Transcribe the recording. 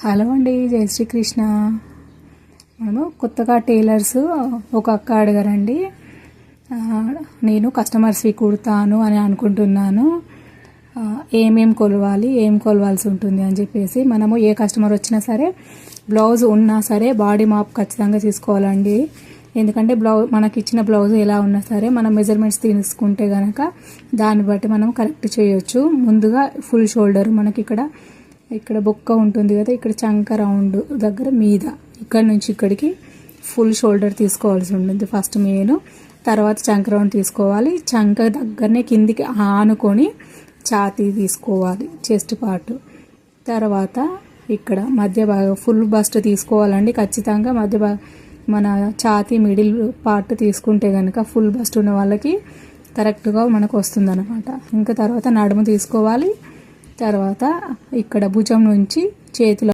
Hello అండి, జై శ్రీకృష్ణ. మనము కొత్తగా టైలర్స్ ఒక అక్క అడగారండి, నేను కస్టమర్స్వి కుడతాను అని అనుకుంటున్నాను, ఏం కొలవాల్సి ఉంటుంది అని చెప్పేసి. మనము ఏ కస్టమర్ వచ్చినా సరే, బ్లౌజ్ ఉన్నా సరే బాడీ మాప్ ఖచ్చితంగా తీసుకోవాలండి. ఎందుకంటే మనకి ఇచ్చిన బ్లౌజ్ ఎలా ఉన్నా సరే మనం మెజర్మెంట్స్ తీసుకుంటే కనుక దాన్ని బట్టి మనం కరెక్ట్ చేయొచ్చు. ముందుగా ఫుల్ షోల్డర్, మనకి ఇక్కడ బొక్క ఉంటుంది కదా, ఇక్కడ చంక రౌండ్ దగ్గర మీద ఇక్కడ నుంచి ఇక్కడికి ఫుల్ షోల్డర్ తీసుకోవాల్సి ఉంటుంది ఫస్ట్ మెయిన్. తర్వాత చంక రౌండ్ తీసుకోవాలి. చంక దగ్గరనే కిందికి ఆనుకొని ఛాతీ తీసుకోవాలి, చెస్ట్ పార్ట్. తర్వాత ఇక్కడ మధ్య భాగం ఫుల్ బస్ట్ తీసుకోవాలండి ఖచ్చితంగా. మధ్య భాగం మన ఛాతీ మిడిల్ పార్ట్ తీసుకుంటే కనుక ఫుల్ బస్ట్ ఉన్న వాళ్ళకి కరెక్ట్గా మనకు వస్తుంది అనమాట. ఇంకా తర్వాత నడుము తీసుకోవాలి. తర్వాత ఇక్కడ భుజం నుంచి చేతుల